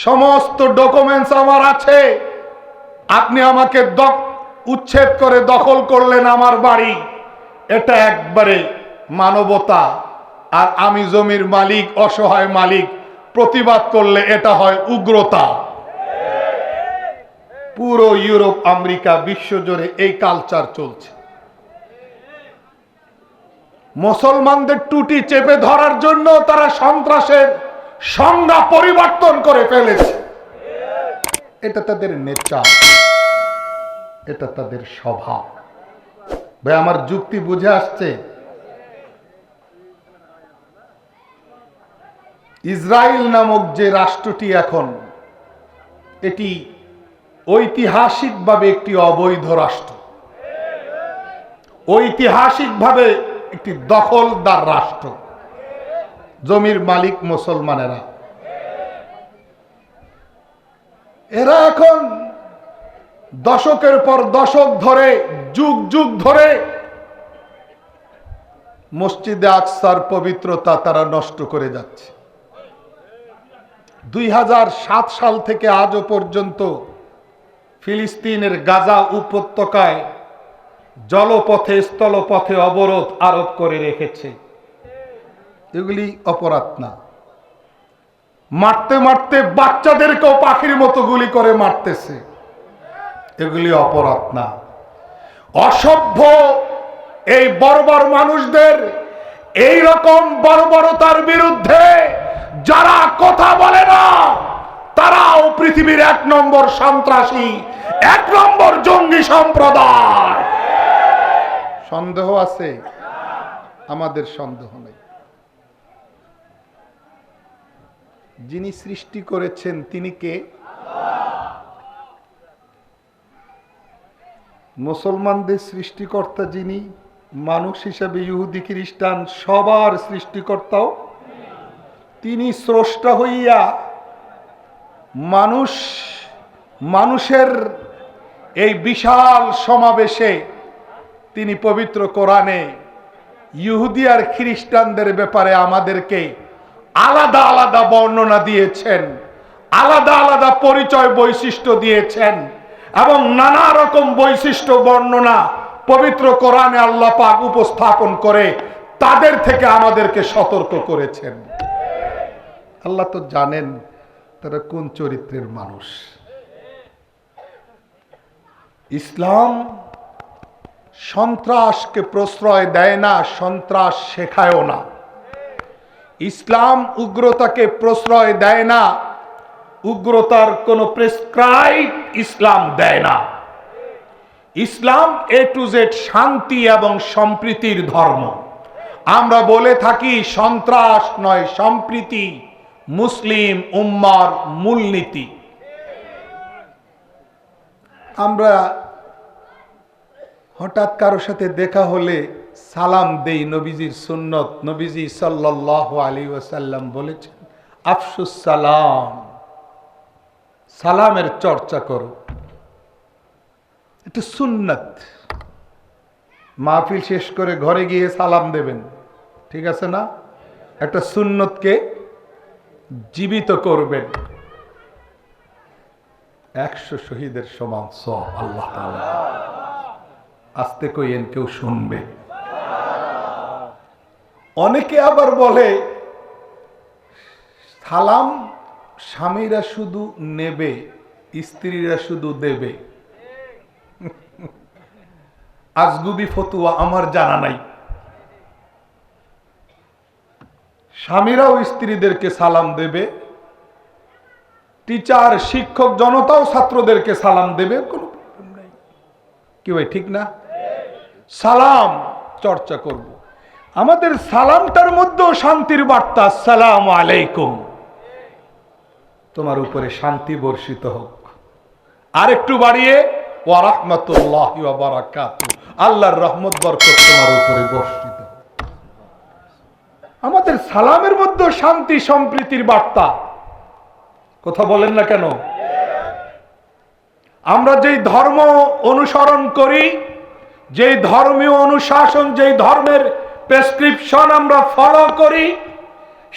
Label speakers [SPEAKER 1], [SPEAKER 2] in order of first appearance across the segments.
[SPEAKER 1] সমস্ত ডকুমেন্টস আমার আছে, আপনি আমাকে উচ্ছেদ করে দখল করলেন আমার বাড়ি, এটা একবারে মানবতা। আর আমি জমির মালিক, অসহায় মালিক, প্রতিবাদ করলে এটা হয় উগ্রতা। পুরো ইউরোপ, আমেরিকা, বিশ্বজুড়ে এই কালচার চলছে। মুসলমানদের টুটি চেপে ধরার জন্য তারা সন্ত্রাসের সংজ্ঞা পরিবর্তন করে ফেলেছে। এটা তাদের নেচার, এটা তাদের স্বভাব। ভাই, আমার যুক্তি বুঝে আসছে? ইসরায়েল নামক যে রাষ্ট্রটি এখন, এটি ঐতিহাসিকভাবে একটি অবৈধ রাষ্ট্র, ঐতিহাসিকভাবে একটি দখলদার রাষ্ট্র। জমির মালিক মুসলমানেরা। এরা এখন দশকের পর দশক ধরে, যুগ যুগ ধরে মসজিদে আকসার পবিত্রতা তারা নষ্ট করে যাচ্ছে। 2007 সাল থেকে আজও পর্যন্ত ফিলিস্তিনের গাজা উপত্যকায় জলপথে, স্থলপথে অবরোধ আরোপ করে রেখেছে। এগুলি অপরাধ না? মারতে মারতে বাচ্চাদেরকেও পাখির মতো গুলি করে মারতেছে, এগুলি অপরাধ না? অসভ্য এই বর্বর মানুষদের এই রকম বর্বরতার বিরুদ্ধে যারা কথা বলে না, তারাও পৃথিবীর 1 নম্বর সন্ত্রাসী, 1 নম্বর জঙ্গি সম্প্রদায়। সন্দেহ আছে? আমাদের সন্দেহ নেই। যিনি সৃষ্টি করেছেন তিনি কে? মুসলমানদের সৃষ্টিকর্তা যিনি, মানুষ হিসাবে ইহুদি খ্রিস্টান সবার সৃষ্টিকর্তাও তিনি। স্রষ্টা হইয়া মানুষের এই বিশাল সমাবেশে তিনি পবিত্র কোরআনে ইহুদি আর খ্রিস্টানদের ব্যাপারে আমাদেরকে আলাদা আলাদা বর্ণনা দিয়েছেন, আলাদা আলাদা পরিচয় বৈশিষ্ট্য দিয়েছেন, এবং নানা রকম বৈশিষ্ট্য বর্ণনা পবিত্র কোরআনে আল্লাহ পাক উপস্থাপন করে তাদের থেকে আমাদেরকে সতর্ক করেছেন। আল্লাহ তো জানেন তারা কোন চরিত্রের মানুষ। ইসলাম সন্ত্রাসকে প্রশ্রয় দেয় না, সন্ত্রাস শেখায়ও না। ইসলাম উগ্রতাকে প্রশ্রয় দেয় না, উগ্রতার কোন প্রেসক্রাইব ইসলাম দেয় না। ইসলাম A to Z শান্তি এবং সম্প্রীতির ধর্ম। আমরা বলে থাকি সন্ত্রাস নয় সম্প্রীতি মুসলিম উম্মার মূলনীতি। আমরা হঠাৎ কারোর সাথে দেখা হলে সালাম দেই, নবীজির সুন্নত। নবীজি সাল্লাল্লাহু আলাইহি ওয়াসাল্লাম বলেছেন, আফসুস সালাম, সালামের চর্চা করো। এটা সুন্নত। মাহফিল শেষ করে ঘরে গিয়ে সালাম দেবেন, ঠিক আছে না? একটা সুন্নতকে জীবিত করবেন। 100 শহীদের সমান সওয়াব আল্লাহ তাআলা। আস্তে কইয়েন, কেউ শুনবে। অনেকে আবার বলে সালাম স্বামীরা শুধু নেবে, স্ত্রীরা শুধু দেবে। আজগুবি ফতুয়া, আমার জানা নাই। স্বামীরাও স্ত্রীদেরকে সালাম দেবে, টিচার শিক্ষক জনতাও ছাত্রদেরকে সালাম দেবে, কোনো প্রবলেম নাই। কি ভাই, ঠিক না? সালাম চর্চা করব। আমাদের সালামটার মধ্যেও শান্তির বার্তা, আসসালামু আলাইকুম, তোমার উপরে শান্তি বর্ষিত হোক। আর একটু বাড়িয়ে ওয়া রাহমাতুল্লাহি ওয়া বারাকাতুহু, আল্লাহর রহমত বরকত তোমার উপরে বর্ষিত হোক। আমাদের সালামের মধ্যে শান্তি সম্প্রীতির বার্তা। কথা বলেন না কেন? আমরা যেই ধর্ম অনুসরণ করি, যেই ধর্মীয় অনুশাসন, যেই ধর্মের প্রেসক্রিপশন আমরা ফলো করি,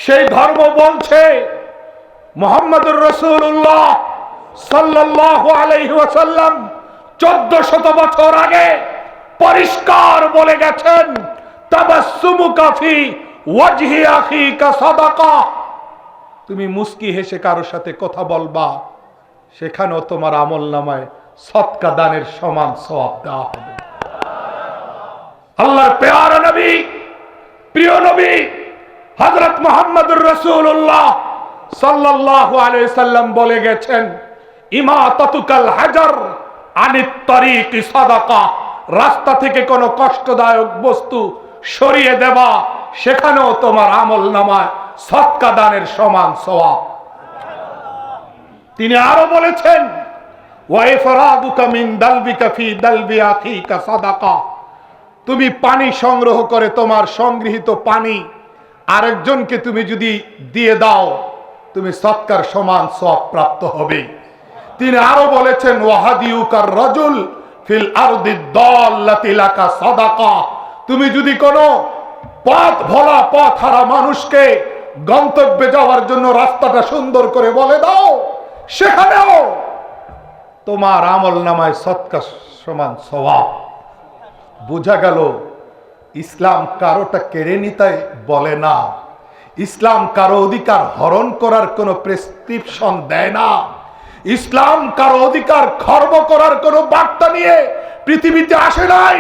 [SPEAKER 1] সেই ধর্ম বলছে মুহাম্মদুর রাসূলুল্লাহ সাল্লাল্লাহু আলাইহি ওয়াসাল্লাম 1400 বছর আগে পরিষ্কার বলে গেছেন, তাবাসসুমুকা ফি ওয়াজহি আখিকা সাদাকা। তুমি মুস্কি হেসে কারোর সাথে কথা বলবা, সেখানেও তোমার আমলনামায় সদকা দানের সমান সওয়াব দেওয়া হবে। আল্লাহর প্যারা নবী, প্রিয় নবী হযরত মুহাম্মদুর রাসূলুল্লাহ সাল্লাল্লাহু আলাইহি সাল্লাম বলে গেছেন, ইমাতাতুকাল হাজার আনিত তারিকি সাদাকা। রাস্তা থেকে কোনো কষ্টদায়ক বস্তু সরিয়ে দেবা, সেখানেও তোমার আমলনামায় সদকা দানের সমান সওয়াব। তিনি আরো বলেছেন, ওয়া ইফরাদুকা মিন দালবিকা ফি দালবি আখিকা সাদাকা। তুমি পানি সংগ্রহ করে তোমার সংগৃহীত পানি আরেকজনকে তুমি যদি দিয়ে দাও, তুমি সদকার সমান সওয়াব প্রাপ্ত হবে। তিনি আরো বলেছেন, ওয়াহাদিউকার রাজুল ফিল আরদি দাল্লাতি লাকা সাদাকা। তুমি যদি কোনো পথ ভোলা পথ হারা মানুষকে গন্তব্যে যাওয়ার জন্য রাস্তাটা সুন্দর করে বলে দাও, সেখানেও তোমার আমলনামায় সদকা সমান সওয়াব। বোঝা গেল ইসলাম কারোটা কেড়ে নিতে বলে না, ইসলাম কারো অধিকার হরণ করার কোনো প্রেসক্রিপশন দেয় না, ইসলাম কারো অধিকার খর্ব করার কোনো বার্তা নিয়ে পৃথিবীতে আসে নাই,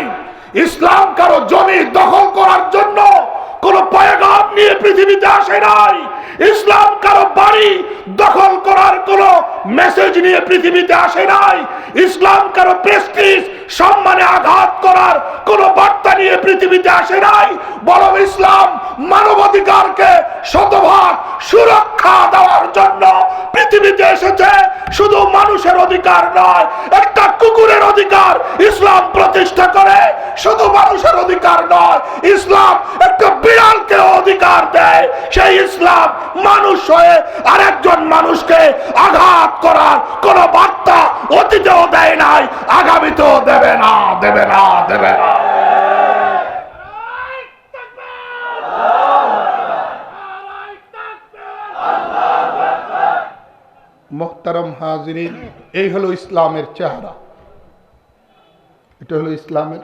[SPEAKER 1] ইসলাম কারো জমি দখল করার জন্য কোনো পয়গাম নিয়ে পৃথিবীতে আসে নাই, ইসলাম কারো বাড়ি দখল করার কোনো মেসেজ নিয়ে পৃথিবীতে আসে নাই, ইসলাম কারো প্রেস্টিজ সম্মানে আঘাত করার কোনো বার্তা নিয়ে পৃথিবীতে আসে নাই। বরং ইসলাম মানবাধিকারকে শতভাগ সুরক্ষা দেওয়ার জন্য পৃথিবীতে এসেছে। শুধু মানুষের অধিকার নয়, একটা কুকুরের অধিকার ইসলাম প্রতিষ্ঠা করে। শুধু মানুষের অধিকার নয়, ইসলাম একটা বিড়ালকে অধিকার দেয়। সেই ইসলাম মানুষ হয়ে আরেকজন মানুষকে আঘাত করার কোন বার্তা অতীতেও দেয় নাই, আগামীতেও দেবে না, দেবে না, দেবে না। মোহতারম হাজিরিন, এই হলো ইসলামের চেহারা, এটা হলো ইসলামের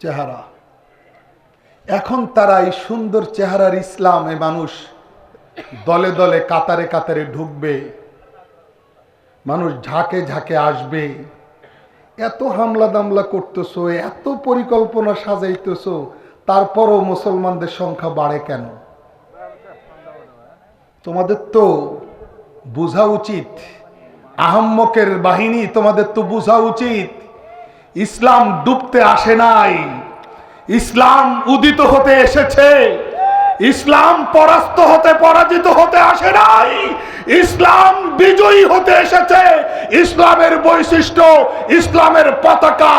[SPEAKER 1] চেহারা। এখন তারা এই সুন্দর চেহারার ইসলামে মানুষ দলে দলে কাতারে কাতারে ঢুকবে, মানুষ ঝাঁকে ঝাঁকে আসবে। এত হামলা দামলা করতেছো, এত পরিকল্পনা সাজাইতেছো, তারপরও মুসলমানদের সংখ্যা বাড়ে কেন? তোমাদের তো বোঝা উচিত, আহাম্মকের বাহিনী, তোমাদের তো বোঝা উচিত ইসলাম ডুবতে আসে নাই, ইসলাম উদিত হতে এসেছে। ইসলাম পরাস্ত হতে পরাজিত হতে আসে নাই, ইসলাম বিজয়ী হতে এসেছে। ইসলামের বৈশিষ্ট্য, ইসলামের পতাকা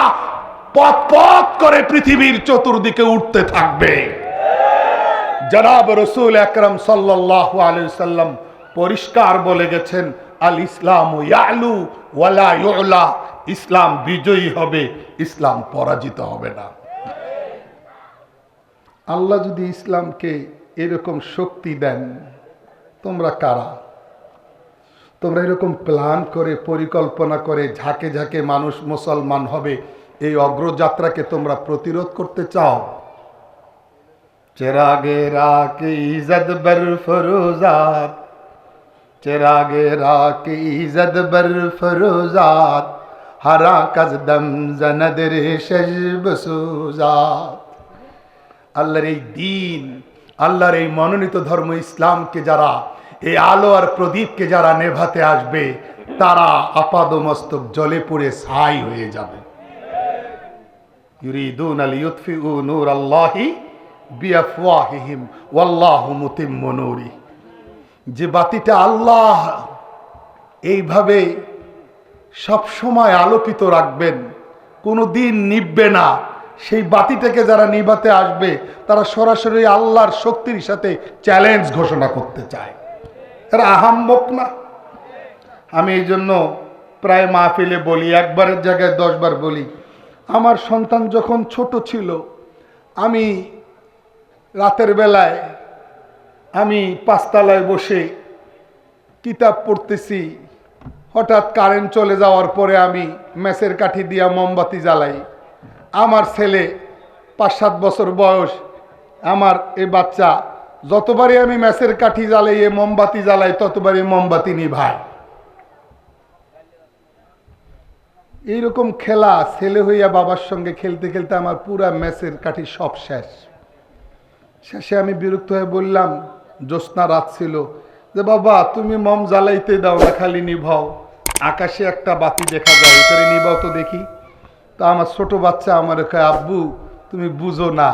[SPEAKER 1] পথ পথ করে পৃথিবীর চতুর্দিকে উঠতে থাকবে। জনাব রাসূল আকরাম সাল্লাল্লাহু আলাইহি সাল্লাম পরিষ্কার বলে গেছেন, আল ইসলামু ইয়ালু ওয়ালা ইউলা। ইসলাম বিজয়ী হবে, ইসলাম পরাজিত হবে না। আল্লাহ যদি ইসলামকে এরকম শক্তি দেন, তোমরা কারা? তোমরা এরকম প্ল্যান করে পরিকল্পনা করে ঝাঁকে ঝাঁকে মানুষ মুসলমান হবে, এই অগ্রযাত্রাকে তোমরা প্রতিরোধ করতে চাও? চেরাগে রাকে ইজ্জত বর ফরোজাত, চেরাগে রাকে ইজ্জত বর ফরোজাত, হারা কাজদম জনদের শজব সুজাত। আল্লাহর এই দিন, আল্লাহর এই মনোনীত ধর্ম ইসলামকে যারা, এই আলো আর প্রদীপকে যারা নেভাতে আসবে, তারা আপাদমস্তক জলে পুড়ে ছাই হয়ে যাবে। ইউরিদুনা লিইউতফিউ নূরাল্লাহি বিআফওয়াহিহিম ওয়াল্লাহু মুতিম্মু নূরিহি। যে বাতিটা আল্লাহ এইভাবে সব সময় আলোকিত রাখবেন, কোনো দিন নিভবে না, সেই বাতিটাকে যারা নিভাতে আসবে, তারা সরাসরি আল্লাহর শক্তির সাথে চ্যালেঞ্জ ঘোষণা করতে চায়। এরা আহাম্মক না। আমি এই জন্য প্রায় মাহফিলে বলি, একবারের জায়গায় 10 বার বলি, আমার সন্তান যখন ছোট ছিল, আমি রাতের বেলায় আমি 5 তলায় বসে কিতাব পড়তেছি, হঠাৎ কারেন্ট চলে যাওয়ার পরে আমি মেসের কাঠি দিয়া মোমবাতি জ্বালাই। আমার ছেলে 5-7 বছর বয়স, আমার এই বাচ্চা, যতবারই আমি মেসের কাঠি জ্বালাই, এ মোমবাতি জ্বালাই, ততবারই মোমবাতি নিভায়। এইরকম খেলা, ছেলে হইয়া বাবার সঙ্গে খেলতে খেলতে আমার পুরা মেসের কাঠি সব শেষ। শেষে আমি বিরক্ত হয়ে বললাম, জ্যোৎস্না রাত ছিল, যে বাবা তুমি মম জ্বালাইতে দাও না, খালি নিভাও, আকাশে একটা বাতি দেখা যায়, এটারে নিভাও তো দেখি। তা আমার ছোট বাচ্চা আমার কয়, আব্বু তুমি বুঝো না,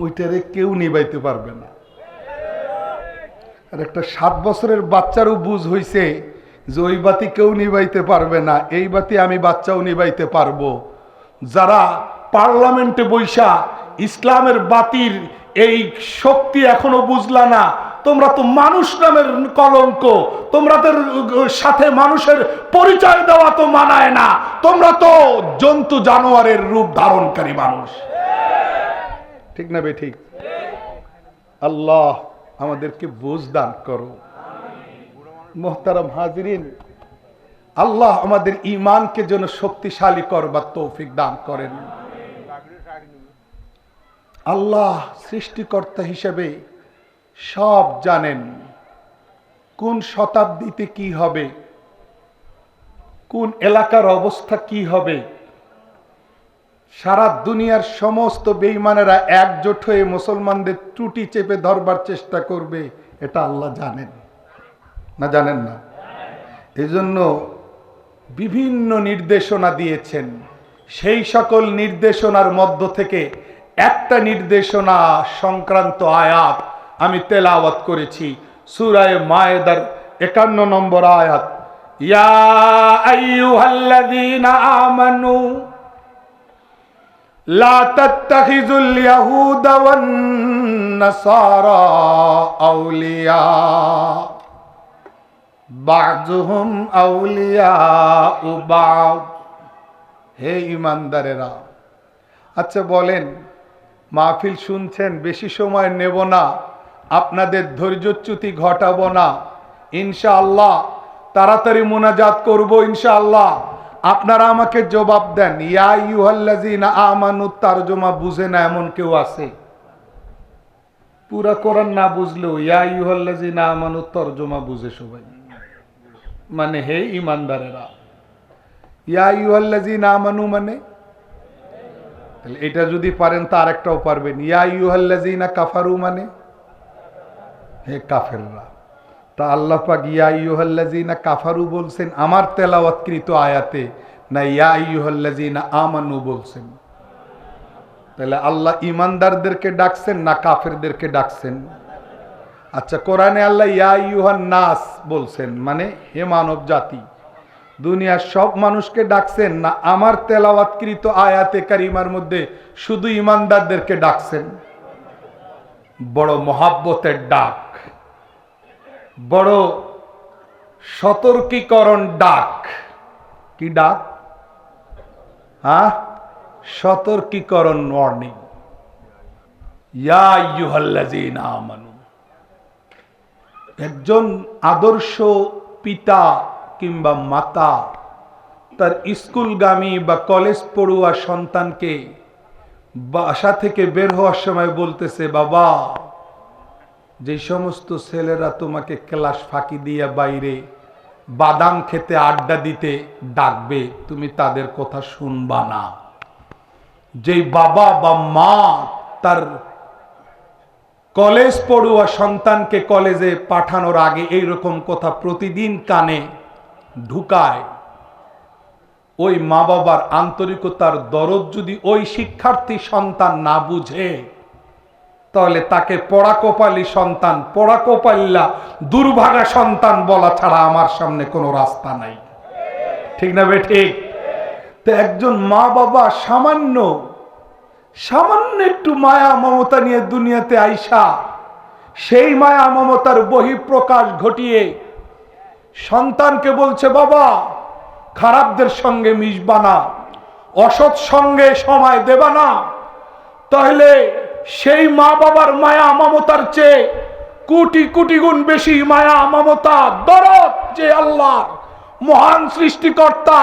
[SPEAKER 1] ওইটারে কেউ নিভাইতে পারবে না। আর একটা 7 বছরের বাচ্চারও বুঝ হইছে যে ওই বাতি কেউ নিভাইতে পারবে না, এই বাতি আমি বাচ্চাও নিভাইতে পারবো। যারা পার্লামেন্টে বৈশা ইসলামের বাতির এই শক্তি এখনো বুঝলা না, তোমরা তো মানুষ নামের কলঙ্ক, তোমাদের সাথে মানুষের পরিচয় দেওয়া তো মানায় না, তোমরা তো জন্তু জানোয়ারের রূপ ধারণকারী মানুষ। ঠিক না বে ঠিক? আল্লাহ আমাদেরকে বুঝ দান করো। মোহতারাম হাজিরিন, আল্লাহ আমাদের ঈমানকে যেন শক্তিশালী করবার তৌফিক দান করেন। আল্লাহ সৃষ্টিকর্তা হিসেবে সব জানেন, কোন শতাব্দীতে কি হবে, কোন এলাকার অবস্থা কি হবে। সারা দুনিয়ার সমস্ত বেঈমানেরা একজোট হয়ে মুসলমানদের ত্রুটি চেপে ধরবার চেষ্টা করবে, এটা আল্লাহ জানেন না? জানেন না? এজন্য বিভিন্ন নির্দেশনা দিয়েছেন। সেই সকল নির্দেশনার মধ্য থেকে একটা নির্দেশনা সংক্রান্ত আয়াত আমি তেলাওয়াত করেছি, সূরা মায়েদার 51 নম্বর আয়াত। ইয়া আইয়ুহাল্লাযীনা আমানু লা তাত্তাখিযুল ইয়াহুদা ওয়ান নাসারা আউলিয়া বা'যুহুম আউলিয়াউ বা'দ। হে ঈমানদারেরা, আচ্ছা বলেন, মাহফিল শুনছেন, বেশি সময় নেব না, আপনাদের ধৈর্যচ্যুতি ঘটাবো না, ইনশাআল্লাহ তাড়াতাড়ি মুনাজাত করব ইনশাআল্লাহ। আপনারা আমাকে জবাব দেন, ইয়া আইয়ুহাল্লাযীনা আমানু তরজমা বুঝে না এমন কেউ আছে? পুরা কোরআন না বুঝলেও ইয়া আইয়ুহাল্লাযীনা আমানু তরজমা বুঝে সবাই, মানে হে ঈমানদারেরা। ইয়া আইয়ুহাল্লাযীনা আমানু মানে তাহলে এটা যদি পারেন তা আরেকটাও পারবেন। ইয়া আইয়ুহাল্লাযীনা কাফারু মানে হে কাফেররা। তা আল্লাহ পাক ইয়া আইয়ুহাল্লাযীনা কাফারু বলছেন আমার তেলাওয়াতকৃত আয়াতে, না ইয়া আইয়ুহাল্লাযীনা আমানু বলছেন? তাহলে আল্লাহ ঈমানদারদেরকে ডাকছেন না কাফেরদেরকে ডাকছেন? আচ্ছা, কোরআনে আল্লাহ ইয়া আইয়ুহান নাস বলছেন, মানে হে মানব জাতি, দুনিয়ার সব মানুষকে ডাকছেন না আমার তেলাওয়াতকৃত আয়াতে কারিমার মধ্যে শুধু ঈমানদারদেরকে ডাকছেন? বড় মহাব্বতের ডাক, বড় সতর্কীকরণ ডাক। কি ডাক? সতর্কীকরণ, ওয়ার্নিং। ইয়া আইয়ুহাল্লাযীনা আমানু। একজন আদর্শ পিতা কিংবা মাতা তার স্কুলগামী বা কলেজ পড়ুয়া সন্তানকে বাসা থেকে বের হওয়ার সময় বলতেছে, বাবা, যে সমস্ত ছেলেরা তোমাকে ক্লাস ফাঁকি দিয়ে বাইরে বাদাম খেতে আড্ডা দিতে ডাকবে, তুমি তাদের কথা শুনবা না। যেই বাবা বা মা তার কলেজ পড়ুয়া সন্তানকে কলেজে পাঠানোর আগে এইরকম কথা প্রতিদিন কানে ঢুকায়, ওই মা বাবার আন্তরিকতার দরদ যদি ওই শিক্ষার্থী সন্তান না বুঝে, তাহলে তাকে পড়াকোপালি সন্তান, পড়াকোপাল্লা দুর্ভাগা সন্তান বলা ছাড়া আমার সামনে কোনো রাস্তা নাই। ঠিক না বে ঠিক? তো একজন মা বাবা সামান্য একটু মায়া মমতা নিয়ে দুনিয়াতে আইসা, সেই মায়া মমতার বহিঃপ্রকাশ ঘটিয়ে সন্তানকে বলছে, বাবা, খারাপদের সঙ্গে মিশবা না, অসৎ সঙ্গে সময় দেবা না, তাহলে সেই মা বাবার মায়া মমতার চেয়ে কোটি কোটি গুণ বেশি মায়া মমতা দরদ যে আল্লাহ মহান সৃষ্টিকর্তা,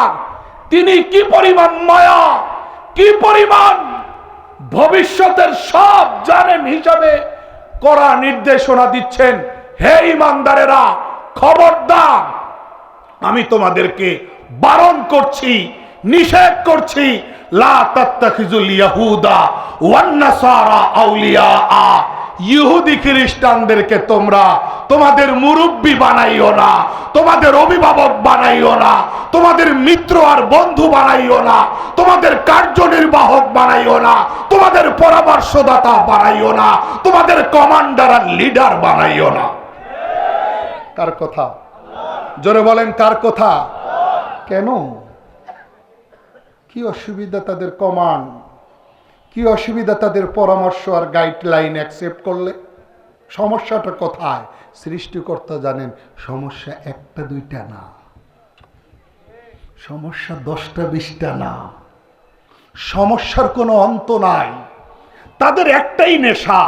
[SPEAKER 1] তিনি কি পরিমাণ মায়া, কি পরিমাণ ভবিষ্যতের সব জানেন হিসাবে করা নির্দেশনা দিচ্ছেন। হে ইমানদারেরা, খবরদার, আমি তোমাদেরকে বারণ করছি, নিষেধ করছি, লা তাত্তাখিজুল ইয়াহুদা ওয়ান নাসারা আউলিয়া। ইহুদি খ্রিস্টানদেরকে তোমরা তোমাদের মুরব্বি বানাইও না, তোমাদের অভিভাবক বানাইও না, তোমাদের মিত্র আর বন্ধু বানাইও না, তোমাদের কার্যনির্বাহক বানাইও না, তোমাদের পরামর্শদাতা বানাইও না, তোমাদের কমান্ডার আর লিডার বানাইও না। কার কথা? জোরে বলেন, কার কথা? কেন? কি অসুবিধা তাদের কমান্ড? কি অসুবিধা তাদের পরামর্শ আর গাইডলাইন অ্যাকসেপ্ট করলে? সমস্যাটা কোথায়? সৃষ্টিকর্তা জানেন সমস্যা একটা দুইটা না, সমস্যা 10টা 20টা না, সমস্যার কোনো অন্ত নাই। তাদের একটাই নেশা,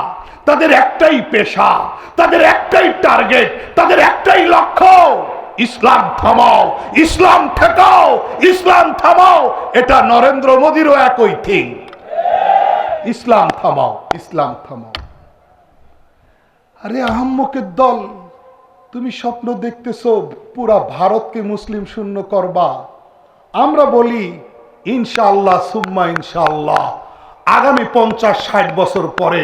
[SPEAKER 1] তাদের একটাই পেশা, তাদের একটাই টার্গেট, তাদের একটাই লক্ষ্য, ইসলাম থামাও, ইসলাম ঠেকাও, ইসলাম থামাও। এটা নরেন্দ্র মোদীরও একই থিং, ইসলাম থামাও, ইসলাম থামাও। আরে আহাম্মকের দল, তুমি স্বপ্ন দেখতেছো পুরা ভারতকে মুসলিম শূন্য করবা। আমরা বলি ইনশাআল্লাহ সুম্মা ইনশাআল্লাহ আগামী 50-60 বছর পরে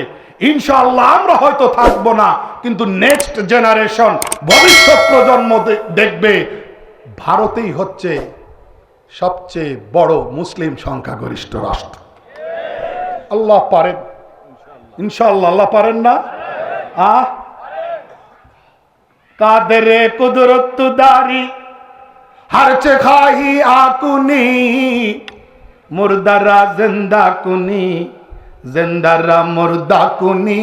[SPEAKER 1] ইনশাআল্লাহ আমরা হয়তো থাকবো না, কিন্তু নেক্সট জেনারেশন, ভবিষ্যৎ প্রজন্ম দেখবে ভারতেই হচ্ছে সবচেয়ে বড় মুসলিম সংখ্যাগরিষ্ঠ রাষ্ট্র। আল্লাহ পারেন, ইনশাআল্লাহ। আল্লাহ পারেন না? কাদরে কুদরত দারি হরচে খাহি আকুনি, মুর্দারা জিন্দা কুনি, জিন্দারা মুর্দা কুনি,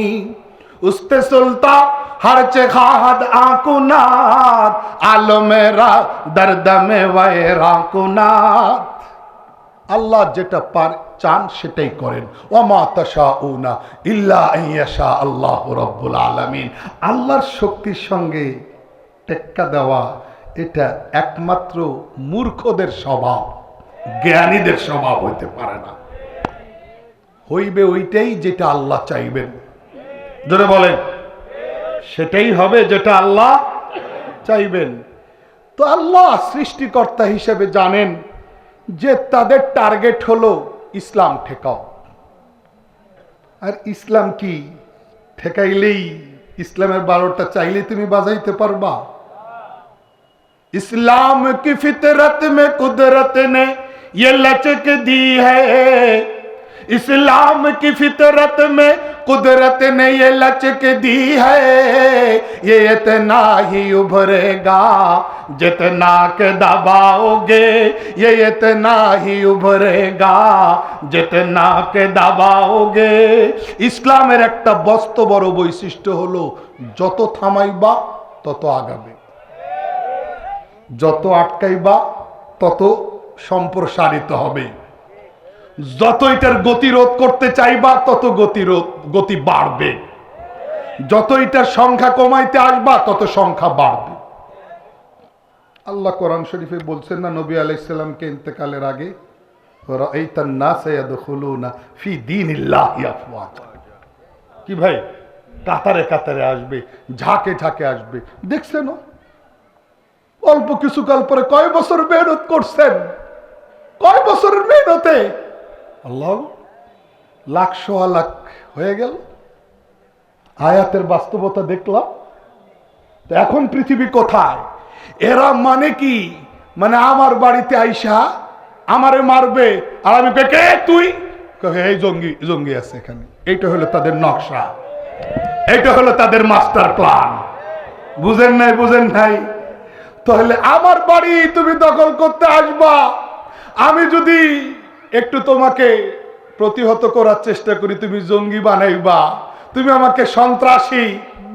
[SPEAKER 1] উস্তে সুলতা হরচে খাহাদ আকুনাত, আলমেরা দর্দমে ওয়রা কুনাত। আল্লাহ যেটা চান সেটাই করেন। ওমা তাশাউনা ইল্লা আইয়াশা আল্লাহু রাব্বুল আলামিন। আল্লাহর শক্তির সঙ্গে টেক্কা দেওয়া এটা একমাত্র মূর্খদের স্বভাব, জ্ঞানীদের স্বভাব হইতে পারে না। হইবে ওইটাই যেটা আল্লাহ চাইবেন। জোরে বলেন, সেটাই হবে যেটা আল্লাহ চাইবেন। তো আল্লাহ সৃষ্টিকর্তা হিসেবে জানেন যে তাদের টার্গেট হলো ইসলাম ঠেকাও। আর ইসলাম কি ঠেকাইলেই, ইসলামের 12টা চাইলে তুমি বাজাইতে পারবা? इस्लाम की फितरत में कुदरत ने ये लचक दी है, इस्लाम की फितरत में कुदरत ने ये लचक दी है, ये इतना ही उभरेगा जितना के दबाओगे, ये इतना ही उभरेगा जितना के दबाओगे। ইসলামের একটা বস্তু বড় বৈশিষ্ট্য হলো যত থামাইবা তত আগাবে, যত আটকাইবা তত সম্প্রসারিত হবে, যত এটার গতিরোধ করতে চাইবা তত গতি বাড়বে, যত এটার সংখ্যা কমাইতে আসবা তত সংখ্যা বাড়বে। আল্লাহ কোরআন শরীফে বলছেন না, নবী আলাইহিস সালামকে ইন্তেকালের আগে, রাআইতান নাস ইয়াদখুলুনা ফি দীনিল্লাহি আফওয়াজা। কি ভাই, কাতারে কাতারে আসবে, ঝাঁকে ঝাঁকে আসবে। দেখছেন অল্প কিছুকাল পরে কয় বছর মেহনত করছেন, কয় বছরের মেহনতে আল্লাহ লাখ সোয়া লাখ হয়ে গেল। আয়াতের বাস্তবতা দেখলাম। তো এখন পৃথিবী কোথায়? এরা মানে কি, মানে আমার বাড়িতে আইসা আমারে মারবে আর আমি কে তুই, এই জঙ্গি জঙ্গি আছে এখানে। এইটা হলো তাদের নকশা, এইটা হলো তাদের মাস্টার প্ল্যান। বুঝেন নাই? বুঝেন নাই? তাহলে আমার বাড়ি তুমি দখল করতে আসবা, আমি যদি একটু তোমাকে প্রতিহত করার চেষ্টা করি তুমি জঙ্গি বানাইবা, তুমি আমাকে সন্ত্রাসী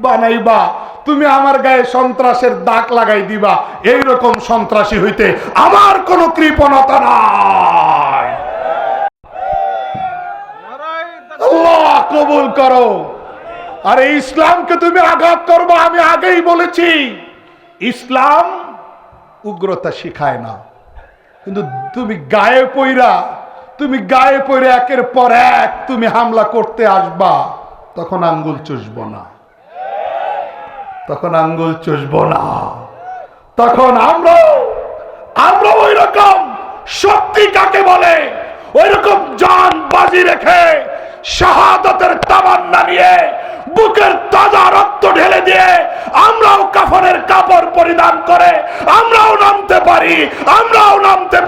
[SPEAKER 1] বানাইবা, তুমি আমার গায়ে সন্ত্রাসের দাগ লাগাই দিবা। এইরকম সন্ত্রাসী হইতে আমার কোনো কৃপণতা নাই। আল্লাহ কবুল করো, আরে ইসলামকে তুমি আঘাত করবা, আমি আগেই বলেছি ইসলাম উগ্রতা শিখায় না। কিন্তু তুমি গায়ে পইরা একের পর এক তুমি হামলা করতে আসবা, তখন আঙ্গুল চুষবো না, তখন আমরা ওই রকম শক্তি কাকে বলে, ওই রকম জান বাজি রেখে শাহাদাতের তামান্না নিয়ে বুকের তাজা রক্ত ঢেলে দিয়ে আমরাও কাফনের কাপড় পরিধান করে আমরাও নামতে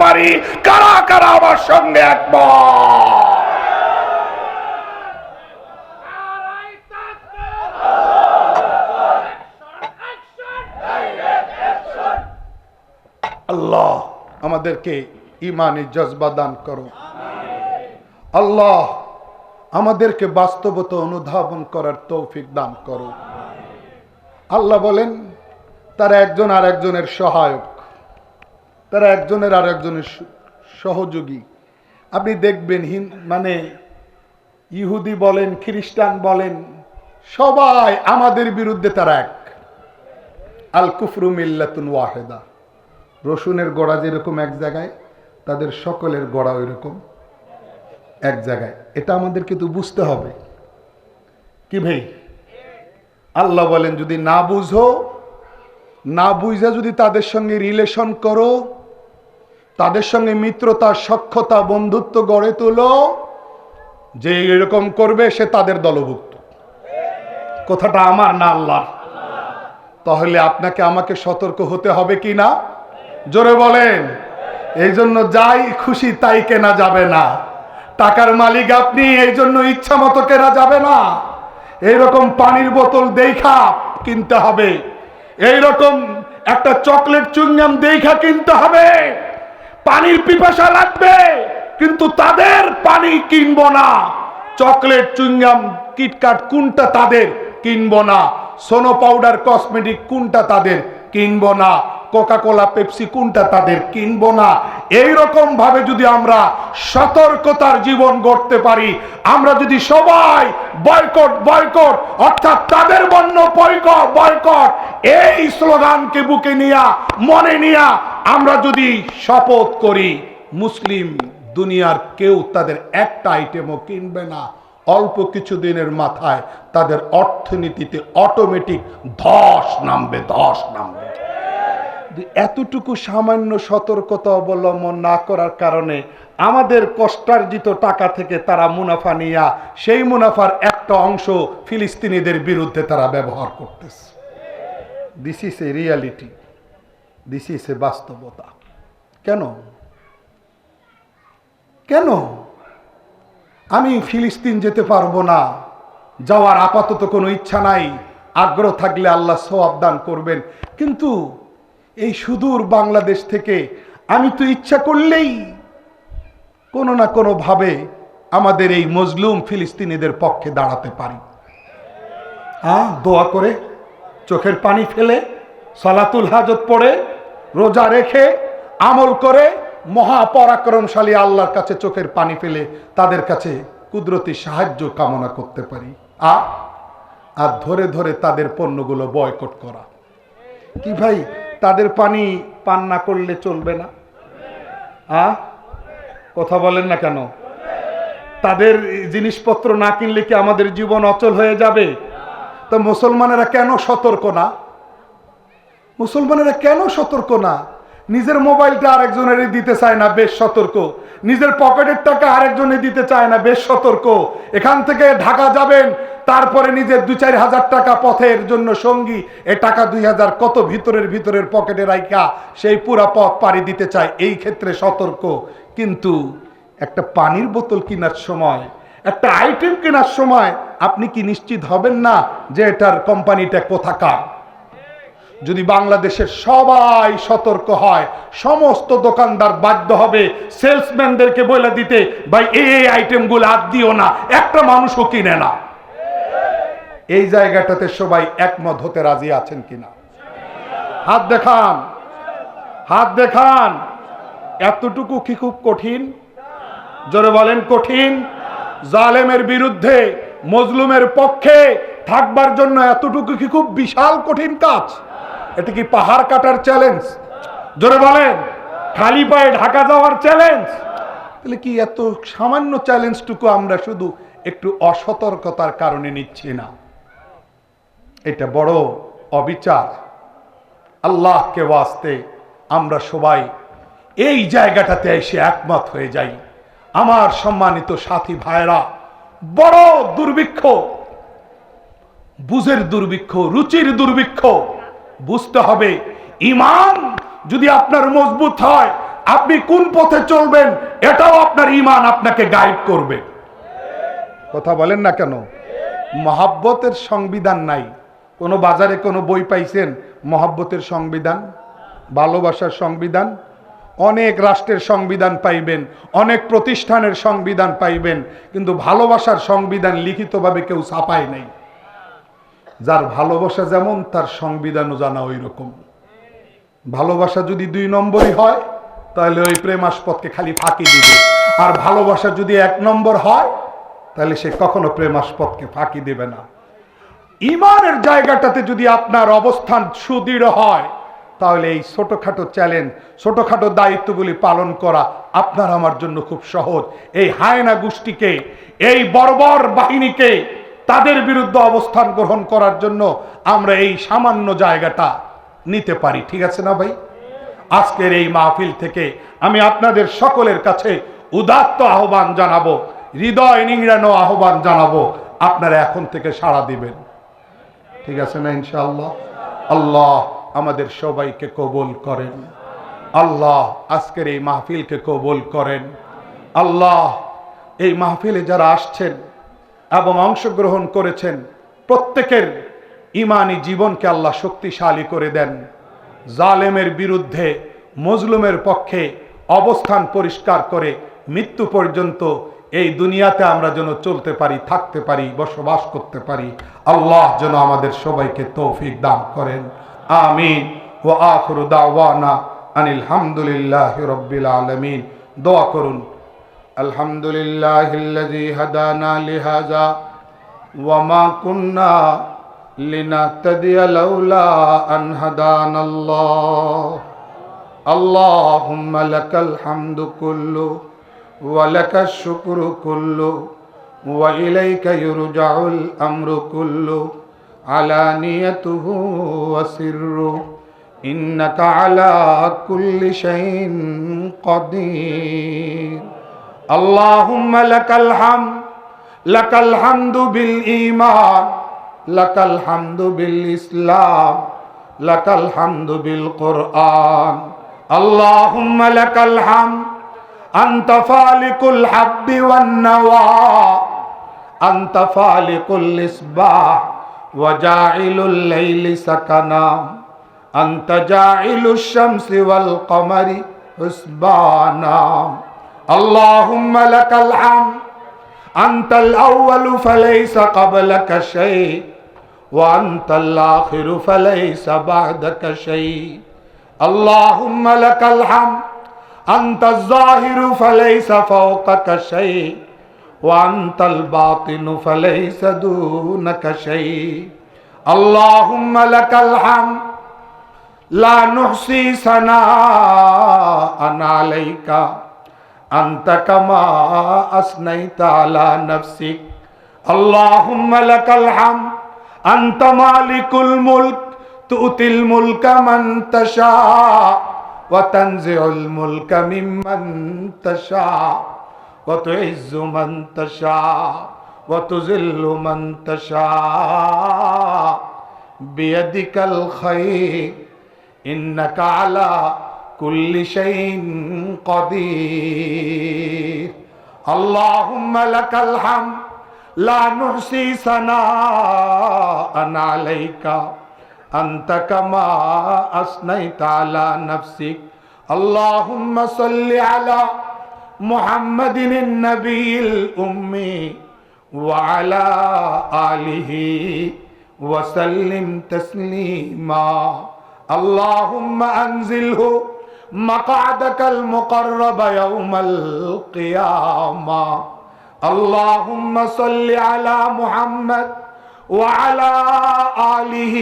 [SPEAKER 1] পারি। কারা কারা আমার সঙ্গে একমত? আল্লাহ আমাদেরকে ঈমানি জজবা দান করো। আল্লাহ আমাদেরকে বাস্তবতা অনুধাবন করার তৌফিক দান করো। আল্লাহ বলেন তারা একজন আর একজনের সহায়ক, তারা একজনের আর একজনের সহযোগী। আপনি দেখবেন মানে ইহুদি বলেন, খ্রিস্টান বলেন, সবাই আমাদের বিরুদ্ধে তারা এক। আল কুফরু মিল্লাতুন ওয়াহিদা। রসুনের গোড়া যেরকম এক জায়গায়, তাদের সকলের গোড়া ওই রকম এক জায়গায়। এটা আমাদেরকে তো বুঝতে হবে কি ভাই? আল্লাহ বলেন যদি না বুঝা যদি তাদের সঙ্গে রিলেশন করো, তাদের সঙ্গে মিত্রতা, সখ্যতা, বন্ধুত্ব গড়ে তোলো, যে এরকম করবে সে তাদের দলভুক্ত। কথাটা আমার না আল্লাহ। তাহলে আপনাকে আমাকে সতর্ক হতে হবে কি না? জোরে বলেন। এই জন্য যাই খুশি তাই কেনা যাবে না। টাকার মালিক আপনি, এই জন্য ইচ্ছা মতো কেনা যাবে না। এইরকম পানির বোতল দেখা কিনতে হবে, এইরকম একটা চকলেট চুইংগাম দেখা কিনতে হবে। পানির পিপাসা লাগবে, কিন্তু তাদের পানি কিনবো না। চকলেট চুইংগাম কিটকাট কোনটা তাদের কিনবো না। সোনো পাউডার কসমেটিক কোনটা তাদের কিনবো না। কোকা কোলা পেপসি কোনটা তাদের কিনবো না। এইরকম ভাবে যদি আমরা সতর্কতার জীবন গড়তে পারি, আমরা যদি সবাই বয়কট অর্থাৎ তাদের বন্য বয়কট এই স্লোগানকে বুকে নিয়া মনে নিয়া আমরা যদি শপথ করি, মুসলিম দুনিয়ার কেউ তাদের একটা আইটেমও কিনবে না। অল্প কিছু দিনের মাথায় তাদের অর্থনীতিতে অটোমেটিক ধস নামবে। এতটুকু সামান্য সতর্কতা অবলম্বন না করার কারণে আমাদের কষ্টার্জিত টাকা থেকে তারা মুনাফা নিয়া সেই মুনাফার একটা অংশ ফিলিস্তিনিদের বিরুদ্ধে তারা ব্যবহার করতেছে। This is a reality, this is a বাস্তবতা। কেন আমি ফিলিস্তিন যেতে পারবো না? যাওয়ার আপাতত কোনো ইচ্ছা নাই। আগ্রহ থাকলে আল্লাহ সওয়াব দান করবেন। কিন্তু এই সুদূর বাংলাদেশ থেকে আমি তো ইচ্ছা করলেই কোনো না কোনো ভাবে আমাদের এই মজলুম ফিলিস্তিনিদের পক্ষে দাঁড়াতে পারি। দোয়া করে, চোখের পানি ফেলে, সালাতুল হাজত পড়ে, রোজা রেখে, আমল করে, মহাপরাক্রমশালী আল্লাহর কাছে চোখের পানি ফেলে তাদের কাছে কুদরতি সাহায্য কামনা করতে পারি। আর ধরে ধরে তাদের পণ্যগুলো বয়কট করা কি ভাই? তাদের পানি পান না করলে চলবে না? কথা বলেন না কেন? তাদের জিনিসপত্র না কিনলে কি আমাদের জীবন অচল হয়ে যাবে? তো মুসলমানেরা কেন সতর্ক না? নিজের মোবাইলটা আরেকজনের দিতে চায় না, বেশ সতর্ক। নিজের পকেটের টাকা আরেকজনে দিতে চায় না, বেশ সতর্ক। এখান থেকে ঢাকা যাবেন, তারপরে নিজের 2-4 হাজার টাকা পথের জন্য সঙ্গী, এ টাকা 2000 কত ভিতরের পকেটে রাইখা সেই পুরা পথ পাড়ি দিতে চায়। এই ক্ষেত্রে সতর্ক। কিন্তু একটা পানির বোতল কেনার সময়, একটা আইটেম কেনার সময় আপনি কি নিশ্চিত হবেন না যে এটার কোম্পানিটা কোথাকার? যদি বাংলাদেশের সবাই সতর্ক হয়, সমস্ত দোকানদার বাধ্য হবে সেলসম্যানদেরকে বলে দিতে, ভাই এই আইটেমগুলো আর দিও না, একটা মানুষও কিনে না। এই জায়গাটাতে সবাই একমত হতে রাজি আছেন কিনা? হাত দেখান। এতটুকু কি খুব কঠিন? জোরে বলেন কঠিন। জালেমের বিরুদ্ধে, মজলুমের পক্ষে থাকবার জন্য এতটুকু কি খুব বিশাল কঠিন কাজ? এটা কি পাহাড় কাটার চ্যালেঞ্জ? জোরে বলেন, খালি পায়ে ঢাকা যাওয়ার চ্যালেঞ্জ? তাহলে কি এত সামান্য চ্যালেঞ্জটুকু আমরা শুধু একটু অসতর্কতার কারণে নিচ্ছি না? এটা বড় অবিচার। আল্লাহকে ওয়াস্তে আমরা সবাই এই জায়গাটাতে এসে একমত হয়ে যাই। আমার সম্মানিত সাথী ভাইরা, বড় দুর্ভিক্ষ, বুঝের দুর্ভিক্ষ, রুচির দুর্ভিক্ষ। বুঝতে হবে, ঈমান যদি আপনার মজবুত হয়, আপনি কোন পথে চলবেন এটাও আপনার ঈমান আপনাকে গাইড করবে। কথা বলেন না কেন? মহাব্বতের সংবিধান নাই। কোন বাজারে কোনো বই পাইছেন মহাব্বতের সংবিধান, ভালোবাসার সংবিধান? অনেক রাষ্ট্রের সংবিধান পাইবেন, অনেক প্রতিষ্ঠানের সংবিধান পাইবেন, কিন্তু ভালোবাসার সংবিধান লিখিতভাবে কেউ ছাপায় নাই। যার ভালোবাসা যেমন তার সংবিধানও জানা ওই রকম। ভালোবাসা যদি 2 নম্বরই হয় তাহলে ওই প্রেমাস্পদকে খালি ফাঁকি দিবে, আর ভালোবাসা যদি 1 নম্বর হয় তাহলে সে কখনো প্রেমাস্পদকে ফাঁকি দেবে না। ঈমানের জায়গাটাতে যদি আপনার অবস্থান সুদৃঢ় হয় তাহলে এই ছোটখাটো চ্যালেঞ্জ, ছোটখাটো দায়িত্বগুলি পালন করা আপনার আমার জন্য খুব সহজ। এই হায়না গোষ্ঠীকে, এই বর্বর বাহিনীকে, তাদের বিরুদ্ধে অবস্থান গ্রহণ করার জন্য আমরা এই সামান্য জায়গাটা নিতে পারি। ঠিক আছে না ভাই? আজকের এই মাহফিল থেকে আমি আপনাদের সকলের কাছে উদাত্ত আহ্বান জানাবো, হৃদয় নিংড়ানো আহ্বান জানাবো, আপনারা এখন থেকে সাড়া দিবেন। ঠিক আছে না ইনশাআল্লাহ? আল্লাহ আমাদের সবাইকে কবুল করেন। আল্লাহ আজকের এই মাহফিলকে কবুল করেন। আল্লাহ এই মাহফিলে যারা আসছেন এবং অংশগ্রহণ করেছেন প্রত্যেকের ঈমানি জীবনকে আল্লাহ শক্তিশালী করে দেন। জালেমের বিরুদ্ধে মজলুমের পক্ষে অবস্থান পরিষ্কার করে মৃত্যু পর্যন্ত এই দুনিয়াতে আমরা যেন চলতে পারি, থাকতে পারি, বসবাস করতে পারি। আল্লাহ যেন আমাদের সবাইকে তৌফিক দান করেন। আমিন। ওয়া আখিরু দাওয়ানা আনিল হামদুলিল্লাহি রাব্বিল আলামিন। দোয়া করুন। আলহামদুলিল্লাহিল্লাযী হাদানা লিহাযা ওয়া মা কুন্না লিনাহতাদিয়া লাউলা আন হাদানাল্লাহ। আল্লাহুম্মা লাকাল হামদু কুল্লু ওয়া লাকাশ শুকরু কুল্লু ওয়া ইলাইকা ইরজাউল আমরু কুল্লু আলানিয়াতুহু ওয়া সিররু ইন্নাকা আলা কুল্লি শাইইন কাদির। আল্লাহুম্মা লাকাল হামদু বিল ঈমান, লাকাল হামদু বিল ইসলাম, লাকাল হামদু বিল কুরআন। আল্লাহুম্মা লাকাল হামদ আনতা ফালিকুল হাব্বি ওয়ান নাওয়া, আনতা ফালিকুল ইসবাহ ওয়া জাইলুল লাইলি সাকানা, আনতা জাইলুশ শামসি ওয়াল কমারি হুসবানা। আল্লাহুম্মা লাকাল হামদ আনতাল আউয়ালু ফালাইসা ক্বাবলাকা শাই ওয়া আনতাল আখিরু ফালাইসা বা'দাকা শাই। আল্লাহুম্মা লাকাল হামদ আনতাজ যাহিরু ফালাইসা ফাওকাকা শাই ওয়া আনতাল বাতিনু ফালাইসা দুনাকা শাই। আল্লাহুম্মা লাকাল হামদ লা নুহসি সানাআন আলাইকা আনতা কামা আসনাইতা আলা নাফসিক। আল্লাহুম্মা লাকাল হামদ আনতা মালিকুল মুলক তুতিল মুলকা মান তাশা ওয়া তানজিউল মুলকা মিম্মান তাশা ওয়া তুইজ্জু মান তাশা ওয়া তুযিল্লু মান তাশা বিয়াদিকাল খায়র ইন্নাকা আলা কুল্লি শাইইন কাদির। আল্লাহুম্মা লাকাল হামদ লা নুহসি সানাআন আলাইকা আনতা কামা আসনাইতা আলা নাফসিক। আল্লাহুম্মা সাল্লি আলা মুহাম্মাদিন নবিয়্যিল উম্মি ওয়া আলা আলিহি ওয়া সাল্লিম তাসলিমা। আল্লাহুম্মা আনজিলহু মাকআদাকাল মুকাররাবা ইয়াওমাল কিয়ামা। আল্লাহুম্মা সাল্লি আলা মুহাম্মাদ وعلى آله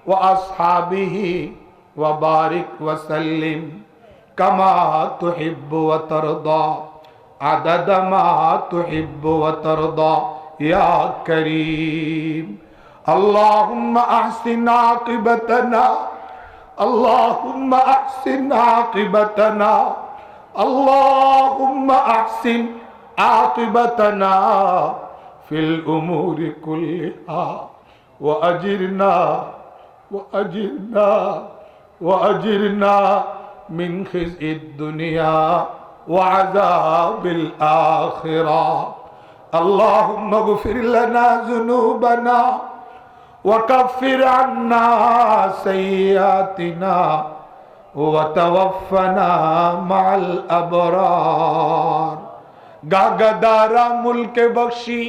[SPEAKER 1] وأصحابه وبارك وسلم كما تحب وترضى عدد ما تحب وترضى يا كريم اللهم أحسن عاقبتنا اللهم أحسن عاقبتنا اللهم أحسن عاقبتنا في الأمور كلها وأجرنا من خزي الدنيا وعذاب الآخرة اللهم اغفر لنا ذنوبنا وكفر عنا سيئاتنا وتوفنا مع الأبرار गागदारा मुल्क बख्शी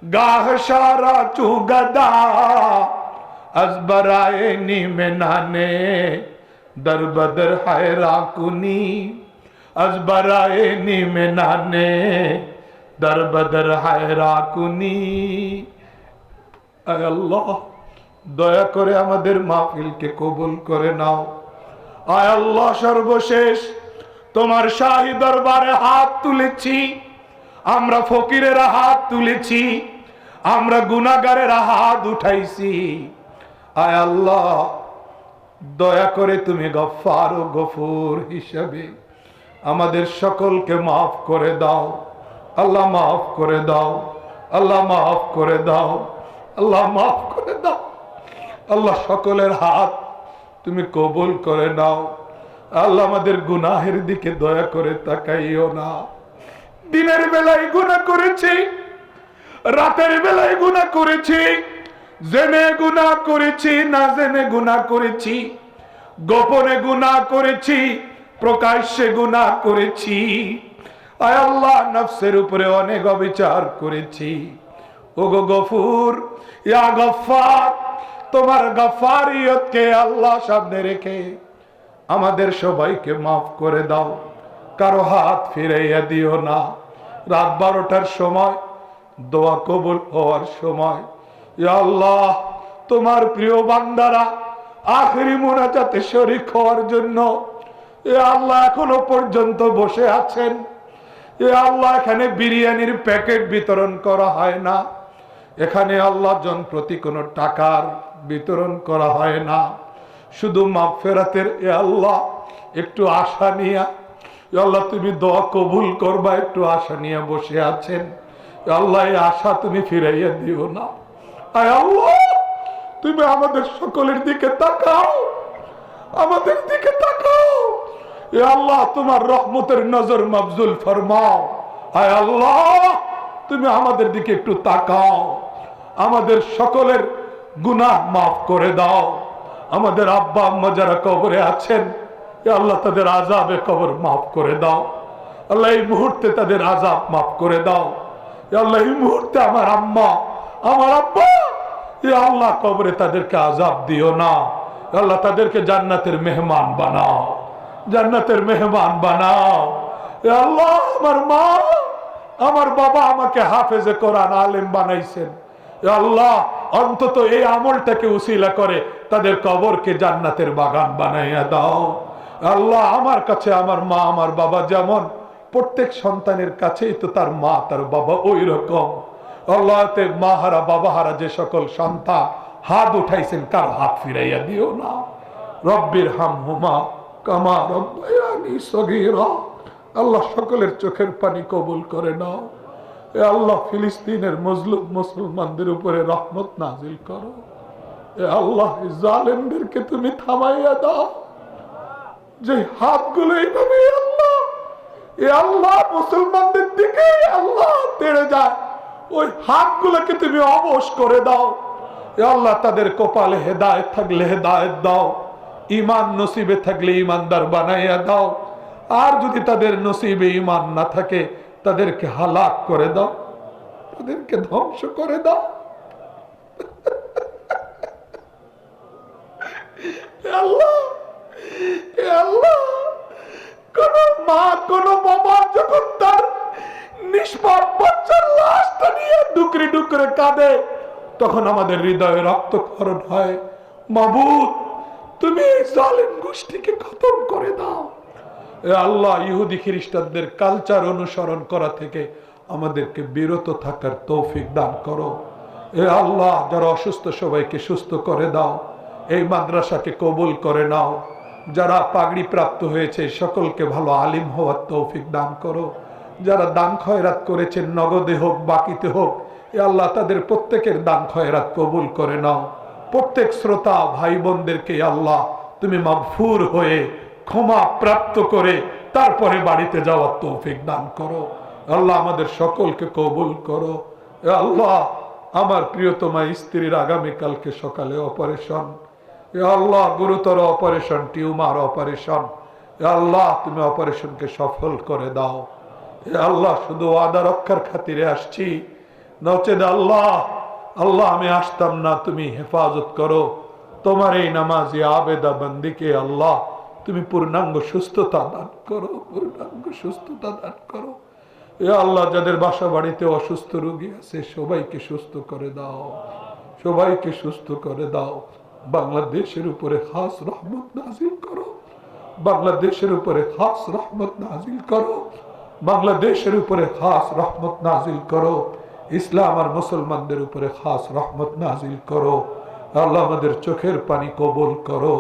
[SPEAKER 1] गाह शारा चुगदा अजबराए नी में नाने दर बदर हैरा कुनी अजबराए नी में नाने दर बदर हैरा कुनी আল্লাহ দয়া করে আমাদের মাহফিলকে কবুল করে নাও আয় আল্লাহ সর্বশেষ তোমার শাহী দরবারে হাত তুলেছি আমরা ফকিরেরা হাত তুলেছি আমরা গুনাহগারেরা হাত উঠাইছি আয় আল্লাহ দয়া করে তুমি গফফার ও গফুর হিসেবে আমাদের সকলকে মাফ করে দাও আল্লাহ মাফ করে দাও আল্লাহ মাফ করে দাও আল্লাহ মাফ করে দাও আল্লাহ সকলের হাত তুমি কবুল করে নাও আল্লাহ আমাদের গুনাহের দিকে দয়া করে তাকাইও না দিনের বেলায় গুনাহ করেছি রাতের বেলায় গুনাহ করেছি জেনে গুনাহ করেছি না জেনে গুনাহ করেছি গোপনে গুনাহ করেছি প্রকাশ্যে গুনাহ করেছি আয় আল্লাহ নফসের উপরে অনেক অবিচার করেছি ওগো গফুর ইয়া গফফার তোমার গফফারিয়তকে আল্লাহ সামনে রেখে আমাদের সবাইকে মাফ করে দাও কারো হাত ফিরাইয়া দিও না রাত 12টার সময় দোয়া কবুল হওয়ার সময় ইয়া আল্লাহ তোমার প্রিয় বান্দারা আখেরি মুনাজাতে শরীক হওয়ার জন্য ইয়া আল্লাহ এখনো পর্যন্ত বসে আছেন ইয়া আল্লাহ এখানে বিরিয়ানির প্যাকেট বিতরণ করা হয় না এখানে আল্লাহ জন প্রতি কোনো টাকার বিতরণ করা হয় না শুধু মাগফিরাতের এ আল্লাহ একটু আশা নিয়া আল্লাহ তুমি দোয়া কবুল করবা একটু আশা নিয়ে বসে আছেন আল্লাহ এই আশা তুমি ফিরাইয়া দিও না আয় আল্লাহ তুমি আমাদের সকলের দিকে তাকাও আমাদের দিকে তাকাও এ আল্লাহ তোমার রহমতের নজর মবজুল ফরমাও আয় আল্লাহ তুমি আমাদের দিকে একটু তাকাও আমাদের সকলের গুনাহ মাফ করে দাও আমাদের আব্বা আম্মা যারা কবরে আছেন আল্লাহ তাদের আযাবে কবর মাফ করে দাও আল্লাহ এই মুহূর্তে তাদের আযাব মাফ করে দাও আল্লাহ এই মুহূর্তে আমার আম্মা আমার আব্বা আল্লাহ কবরে তাদেরকে আযাব দিও না আল্লাহ তাদেরকে জান্নাতের মেহমান বানাও জান্নাতের মেহমান বানাও আল্লাহ আমার মা আমার বাবা আমাকে হাফেজে কোরআন আলেম বানাইছেন আল্লাহ অন্তত এই আমলটাকে উসিলা করে তাদের কবরকে জান্নাতের বাগান বানাইয়া দাও আল্লাহ আমার কাছে আমার মা আমার বাবা যেমন প্রত্যেক সন্তানের কাছেই তো তার মা তার বাবা ওই রকম আল্লাহ তে মা হারা বাবা হারা যে সকল সন্তান হাত উঠাইছেন কার হাত ফিরাইয়া দিও না রব্বির হামহুমা কামা রব্বায়ানি সগীরা আল্লাহ সকলের চোখের পানি কবুল করে নাও এ আল্লাহ ফিলিস্তিনের মজলুম মুসলমানদের উপরে রহমত নাজিল করো এ আল্লাহ জালেমদেরকে তুমি থামাইয়া দাও যে হাতগুলো এইভাবে আল্লাহ এ আল্লাহ মুসলমানদের দিকে আল্লাহ তেড়ে যায় ওই হাতগুলোকে তুমি অবশ করে দাও এ আল্লাহ তাদের কপালে হেদায়েত থাকলে হেদায়েত দাও ঈমান নসিবে থাকলে ঈমানদার বানাইয়া দাও আর যদি তাদের নসিবে ঈমান না থাকে তাদেরকে হালাক করে দাও তাদেরকে ধ্বংস করে দাও আল্লাহ আল্লাহ কোন মা কোন বাবা যখন তার নিষ্পাপ বাচ্চার লাশটা নিয়ে ডুকরে ডুকরে কাঁদে তখন আমাদের হৃদয়ে রক্তক্ষরণ হয়। মাবুদ, তুমি এই জালেম গোষ্ঠীকে খতম করে দাও। এ আল্লাহ, ইহুদি খ্রিস্টানদের কালচার অনুসরণ করা থেকে আমাদেরকে বিরত থাকার তৌফিক দান করো। এ আল্লাহ, যারা অসুস্থ সবাইকে সুস্থ করে দাও। এই মাদ্রাসাকে কবুল করে নাও। যারা পাগড়ি প্রাপ্ত হয়েছে সকলকে ভালো আলিম হওয়ার তৌফিক দান করো। যারা দান খয়রাত করেছেন নগদে হোক বাকিতে হোক, এ আল্লাহ তাদের প্রত্যেকের দান খয়রাত কবুল করে নাও। প্রত্যেক শ্রোতা ভাই বোনদেরকে আল্লাহ তুমি মাগফুর হয়ে ক্ষমা প্রাপ্ত করে তারপরে বাড়িতে যাওয়ার তৌফিক দান করো। আল্লাহ আমাদের সকলকে কবুল করো। এ আল্লাহ, আমার প্রিয়তমা স্ত্রীর আগামীকালকে সকালে অপারেশন। এ আল্লাহ, গুরুতর অপারেশন, টিউমার অপারেশন। এ আল্লাহ, তুমি অপারেশনকে সফল করে দাও। এ আল্লাহ, শুধু ওয়াদা রক্ষার খাতিরে আসছি, নচেদ আল্লাহ, আল্লাহ আমি আসতাম না। তুমি হেফাজত করো তোমার এই নামাজি আবেদা বন্দিকে। আল্লাহ, তুমি পূর্ণাঙ্গ সুস্থতা দান করো, পূর্ণাঙ্গ সুস্থতা দান করো। এ আল্লাহ, যাদের বাসা বাড়িতে অসুস্থ রোগী আছে সবাইকে সুস্থ করে দাও, সবাইকে সুস্থ করে দাও। বাংলাদেশের উপরে খাস রহমত নাজিল করো, বাংলাদেশের উপরে খাস রহমত নাজিল করো, বাংলাদেশের উপরে খাস রহমত নাজিল করো। ইসলাম আর মুসলমানদের উপরে খাস রহমত নাজিল করো। আল্লাহ, আমাদের চোখের পানি কবুল করো।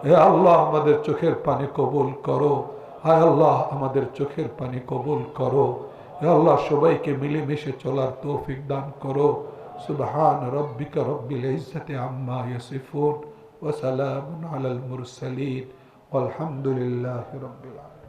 [SPEAKER 1] হে আল্লাহ, আমাদের চোখের পানি কবুল করো। হায় আল্লাহ, আমাদের চোখের পানি কবুল করো। হে আল্লাহ, সবাইকে মিলেমিশে চলার তৌফিক দান করো। সুবহান রাব্বিকা রাব্বিল ইজ্জাতি আম্মা ইয়াসিফুন ওয়া সালামুন আলাল মুরসালিন ওয়ালহামদুলিল্লাহি রাব্বিল আলামিন।